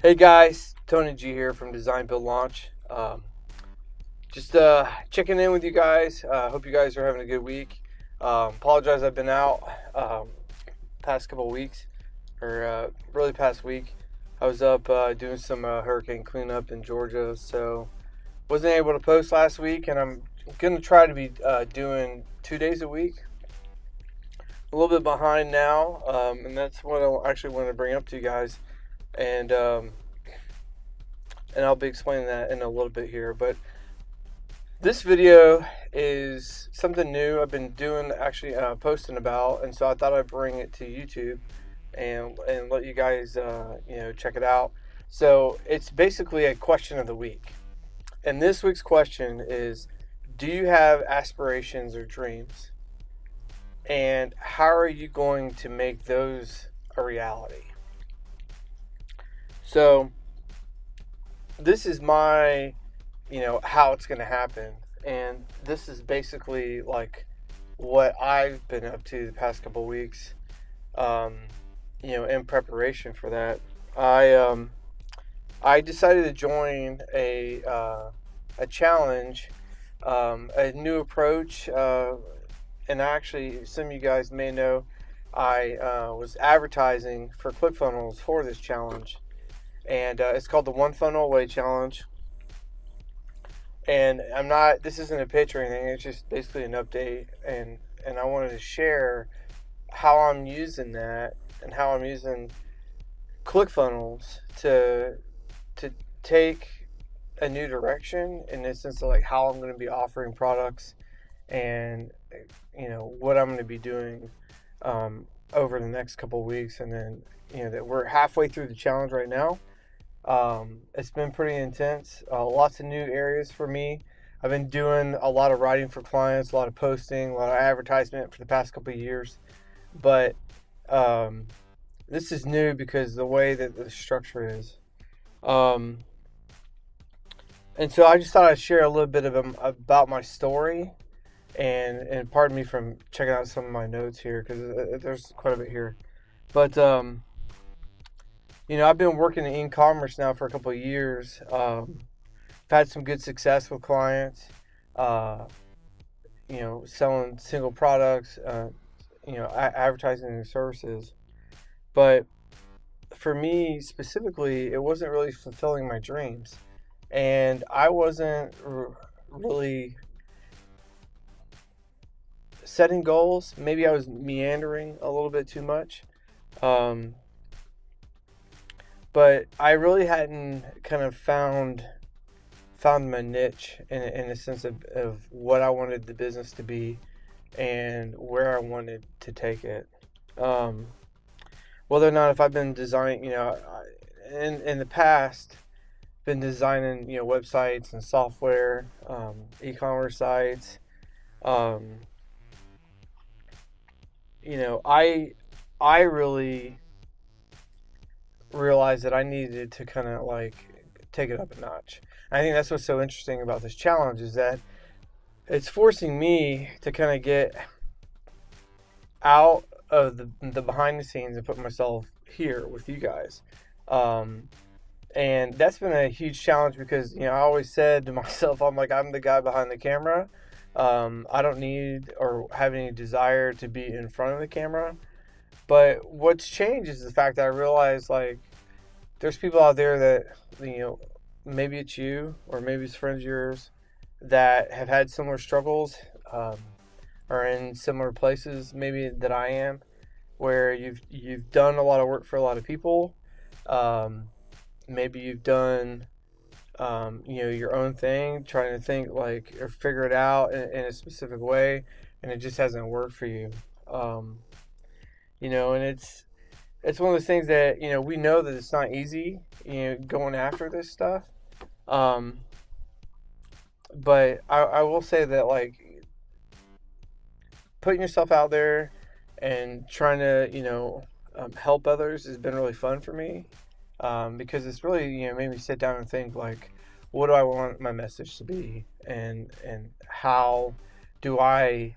Hey guys, Tony G here from Design Build Launch. Just checking in with you guys. Hope you guys are having a good week. Apologize, I've been out past couple weeks, or really past week. I was up doing some hurricane cleanup in Georgia, so wasn't able to post last week, and I'm gonna try to be doing 2 days a week. A little bit behind now, and that's what I actually wanted to bring up to you guys, and and I'll be explaining that in a little bit here. But this video is something new I've been doing, actually posting about, and so I thought I'd bring it to YouTube and let you guys check it out. So it's basically a question of the week, and this week's question is: do you have aspirations or dreams, and how are you going to make those a reality? So this is my how it's going to happen, and this is basically like what I've been up to the past couple weeks, um, in preparation for that. I decided to join a challenge, a new approach, and actually some of you guys may know I was advertising for ClickFunnels for this challenge, and it's called the One Funnel Away Challenge. And this isn't a pitch or anything, it's just basically an update, and I wanted to share how I'm using that and how I'm using ClickFunnels to take a new direction in the sense of like how I'm going to be offering products, and what I'm going to be doing over the next couple of weeks, and then that we're halfway through the challenge right now. It's been pretty intense. Lots of new areas for me. I've been doing a lot of writing for clients, a lot of posting, a lot of advertisement for the past couple of years. But this is new because the way that the structure is. And so I just thought I'd share a little bit about my story. And pardon me from checking out some of my notes here, because there's quite a bit here. But I've been working in e-commerce now for a couple of years. I've had some good success with clients, selling single products, advertising their services. But for me specifically, it wasn't really fulfilling my dreams. And I wasn't really setting goals. Maybe I was meandering a little bit too much. But I really hadn't kind of found my niche in a sense of what I wanted the business to be and where I wanted to take it. Whether or not if I've been designing, in the past, been designing, websites and software, e-commerce sites. I really realized that I needed to kind of like take it up a notch. And I think that's what's so interesting about this challenge, is that it's forcing me to kind of get out of the behind the scenes and put myself here with you guys. And that's been a huge challenge because, I always said to myself, I'm the guy behind the camera. I don't need or have any desire to be in front of the camera. But what's changed is the fact that I realized, like, there's people out there that, maybe it's you or maybe it's friends of yours that have had similar struggles, or in similar places maybe that I am, where you've done a lot of work for a lot of people. Maybe you've done, your own thing, trying to think like or figure it out in a specific way, and it just hasn't worked for you. And it's one of those things that we know that it's not easy, going after this stuff. But I will say that, like, putting yourself out there and trying to help others has been really fun for me, because it's really made me sit down and think, like, what do I want my message to be, and how do I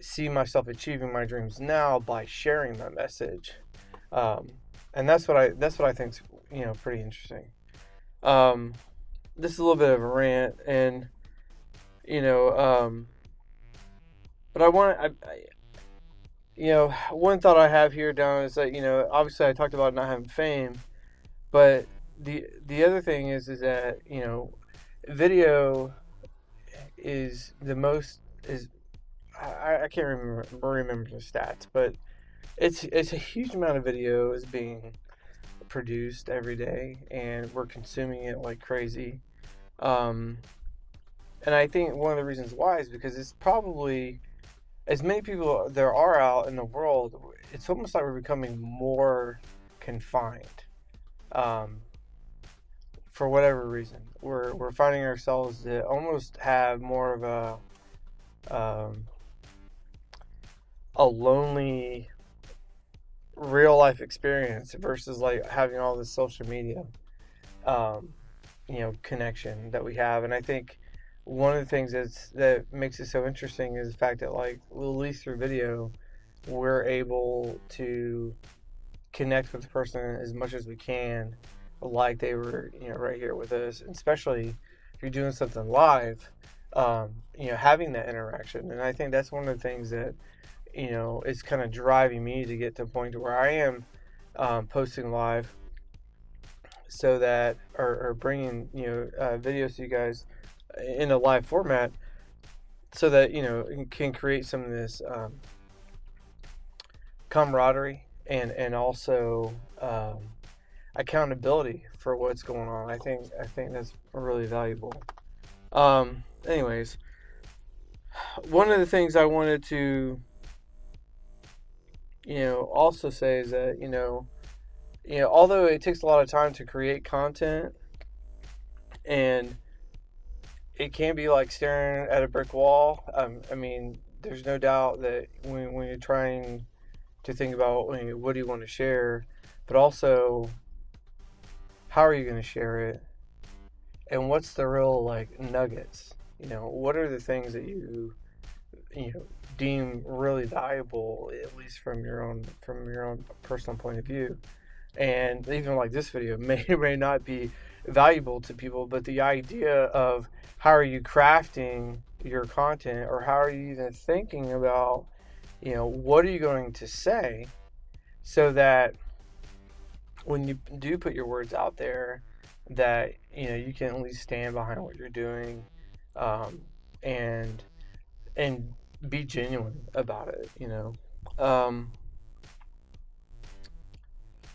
see myself achieving my dreams now by sharing my message. And that's what I think is pretty interesting. Um, this is a little bit of a rant, and you know, but one thought I have here down is that obviously I talked about not having fame, but the other thing is that video is the most is I can't remember the stats, but it's a huge amount of video is being produced every day, and we're consuming it like crazy. Um, and I think one of the reasons why is because it's probably as many people there are out in the world. It's almost like we're becoming more confined. Um, for whatever reason, we're finding ourselves to almost have more of um, a lonely real life experience versus like having all this social media um, connection that we have. And I think one of the things that makes it so interesting is the fact that, like, at least through video, we're able to connect with the person as much as we can, like they were right here with us. And especially if you're doing something live, having that interaction. And I think that's one of the things that is kind of driving me to get to a point to where I am posting live, so that or bringing videos to you guys in a live format, so that you can create some of this camaraderie and also accountability for what's going on. I think that's really valuable. Anyways, one of the things I wanted to also say is that although it takes a lot of time to create content, and it can be like staring at a brick wall. I mean, there's no doubt that when you're trying to think about what do you want to share, but also how are you going to share it, and what's the real like nuggets. What are the things that you deem really valuable, at least from your own personal point of view. And even like this video may or may not be valuable to people, but the idea of how are you crafting your content, or how are you even thinking about what are you going to say, so that when you do put your words out there, that you can at least stand behind what you're doing, and and be genuine about it. um,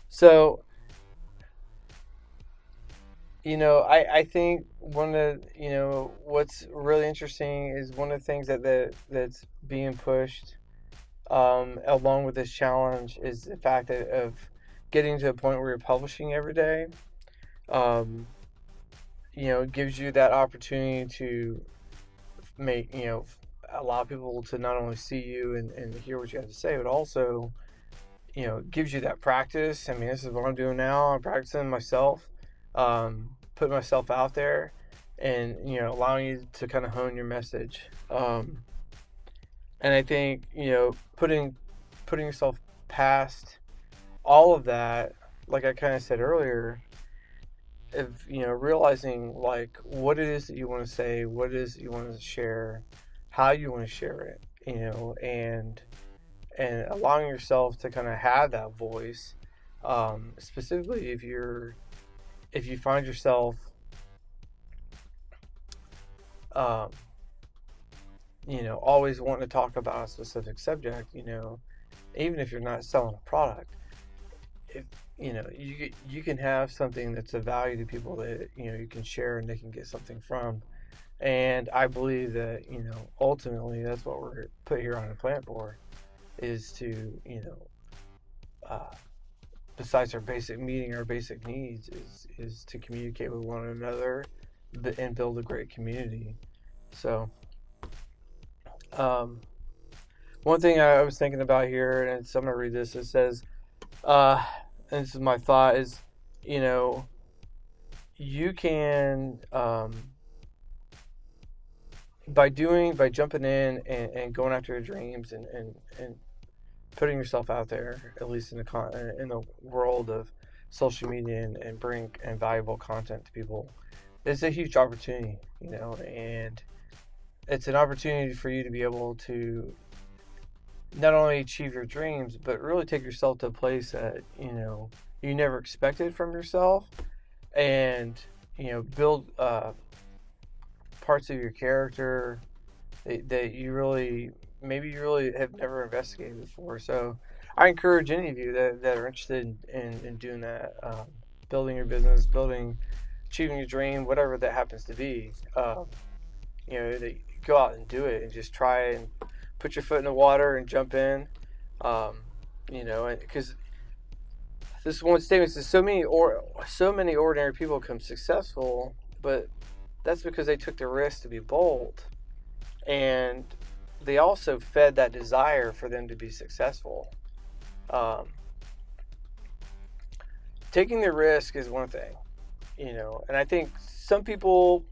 so I think one of what's really interesting is one of the things that's being pushed along with this challenge is the fact of getting to a point where you're publishing every day. Um, it gives you that opportunity to make allow people to not only see you and hear what you have to say, but also gives you that practice. I mean, this is what I'm doing now. I'm practicing myself, putting myself out there, and allowing you to kind of hone your message. And I think putting yourself past all of that, like I kind of said earlier, of realizing like what it is that you want to say, what it is that you want to share, how you want to share it, and allowing yourself to kind of have that voice. Specifically, if you find yourself, um, always wanting to talk about a specific subject, even if you're not selling a product, if you can have something that's of value to people that you can share and they can get something from. And I believe that ultimately that's what we're put here on the planet for, is to uh, besides our basic meeting our basic needs, is to communicate with one another and build a great community. So um, one thing I was thinking about here, and I'm gonna read this. It says, and this is my thought, is you can by jumping in and going after your dreams, and putting yourself out there, at least in the world of social media and bring valuable content to people. It's a huge opportunity, and it's an opportunity for you to be able to not only achieve your dreams, but really take yourself to a place that, you never expected from yourself, and, build parts of your character that you really, maybe you really have never investigated before. So I encourage any of you that are interested in doing that, building your business, achieving your dream, whatever that happens to be, that you go out and do it and just try and put your foot in the water and jump in. Um, because this one statement says so many ordinary people become successful, but that's because they took the risk to be bold, and they also fed that desire for them to be successful. Um, Taking the risk is one thing, and I think some people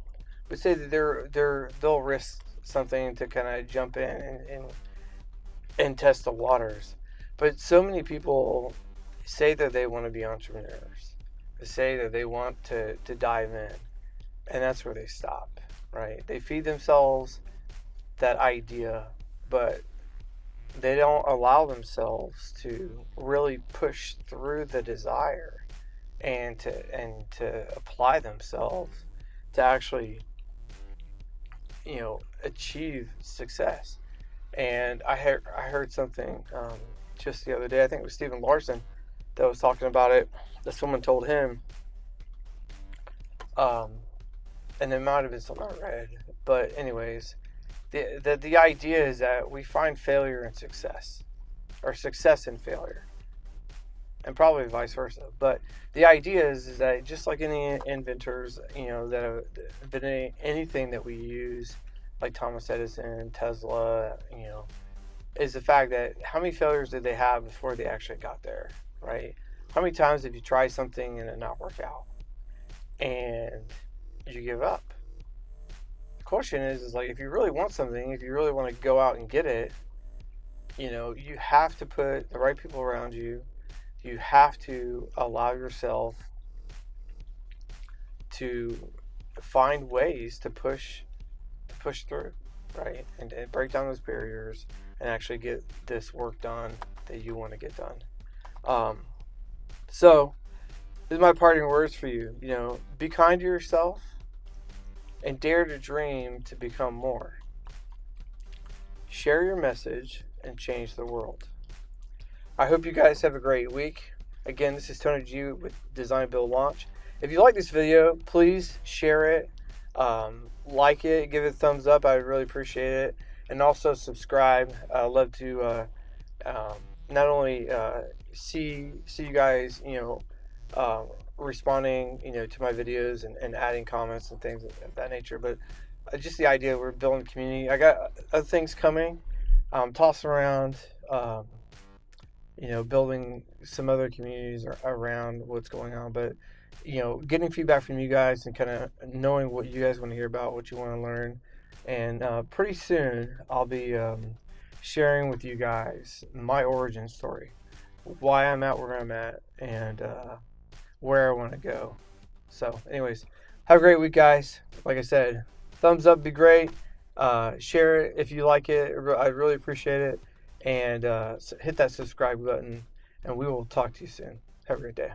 would say that they'll risk something to kind of jump in and test the waters. But so many people say that they want to be entrepreneurs. They say that they want to dive in, and that's where they stop, right? They feed themselves that idea, but they don't allow themselves to really push through the desire and to apply themselves to actually, achieve success. And I heard something, just the other day. I think it was Stephen Larson that was talking about it. That someone told him, um, and it might have been something I read. But anyways, the idea is that we find failure in success, or success in failure, and probably vice versa. But the idea is that just like any inventors, that have been anything that we use, like Thomas Edison, Tesla, is the fact that how many failures did they have before they actually got there, right? How many times have you tried something and it not work out, and you give up? The question is like, if you really want something, if you really want to go out and get it, you have to put the right people around you. You have to allow yourself to find ways to push through, right? And break down those barriers and actually get this work done that you want to get done. So this is my parting words for you. Be kind to yourself and dare to dream to become more. Share your message and change the world. I hope you guys have a great week. Again, this is Tony G with Design, Build, Launch. If you like this video, please share it, like it, give it a thumbs up. I would really appreciate it. And also subscribe. I'd love to not only see you guys, responding, to my videos and adding comments and things of that nature, but just the idea we're building a community. I got other things coming. Tossing around. Building some other communities around what's going on. But, getting feedback from you guys and kind of knowing what you guys want to hear about, what you want to learn. And pretty soon I'll be sharing with you guys my origin story, why I'm at where I'm at, and where I want to go. So anyways, have a great week, guys. Like I said, thumbs up be great. Share it if you like it. I'd really appreciate it. And hit that subscribe button, and we will talk to you soon. Have a great day.